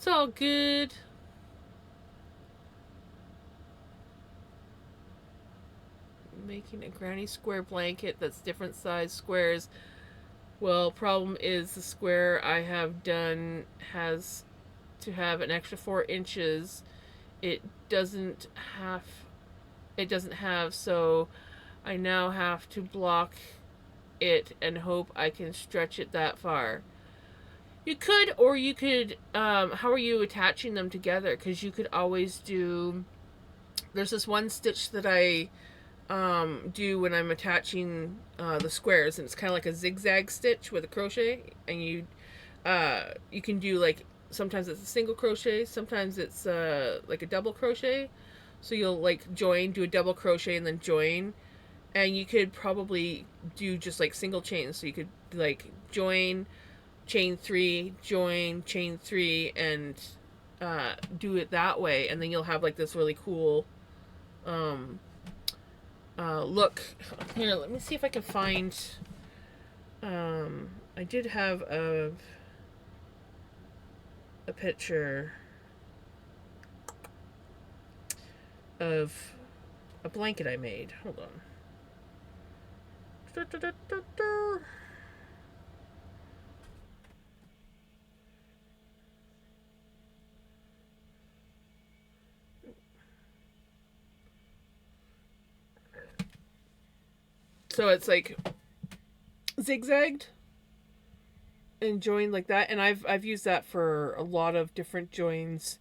It's all good. Making a granny square blanket that's different size squares. Well, problem is the square I have done has to have an extra 4 inches. It doesn't have it doesn't have, so I now have to block it and hope I can stretch it that far. You could, or you could. How are you attaching them together? Because you could always do. There's this one stitch that I do when I'm attaching the squares, and it's kind of like a zigzag stitch with a crochet, and you can do like sometimes it's a single crochet, sometimes it's like a double crochet. So you'll like do a double crochet and then join, and you could probably do just like single chains. So you could like join, chain three, join, chain three, and do it that way, and then you'll have like this really cool um, look. Here, let me see if I can find. I did have a picture of a blanket I made. Hold on. So it's like zigzagged and joined like that, and I've used that for a lot of different joins.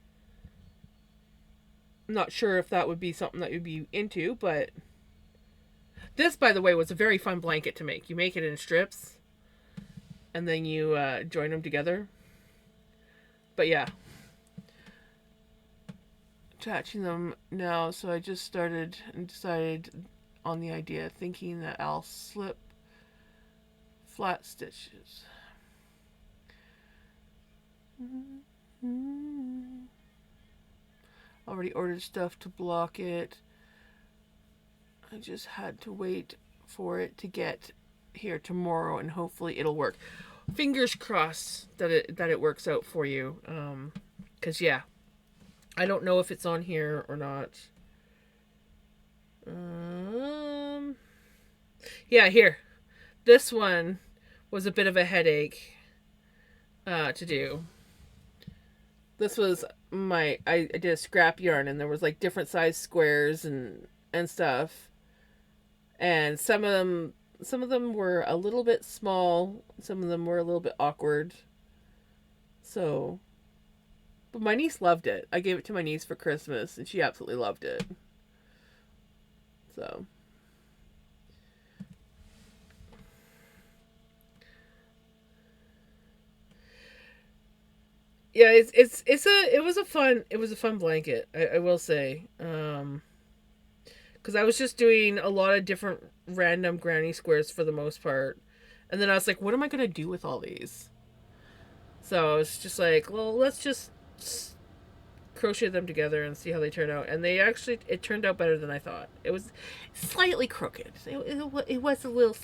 I'm not sure if that would be something that you'd be into, but this, by the way, was a very fun blanket to make. You make it in strips, and then you join them together. But yeah, attaching them now. So I just started and decided on the idea, thinking that I'll slip flat stitches. Already ordered stuff to block it. I just had to wait for it to get here tomorrow, and hopefully it'll work. Fingers crossed that it works out for you. Cause yeah, I don't know if it's on here or not. Yeah, here. This one was a bit of a headache to do. This was I did a scrap yarn, and there was like different size squares and stuff, and some of them were a little bit small, some of them were a little bit awkward. So, but my niece loved it. I gave it to my niece for Christmas, and she absolutely loved it. So, yeah, it was a fun blanket. I will say, because I was just doing a lot of different random granny squares for the most part, and then I was like, what am I gonna do with all these? So I was just like, well, let's just crochet them together and see how they turn out. And it turned out better than I thought. It was slightly crooked. It was a little slightly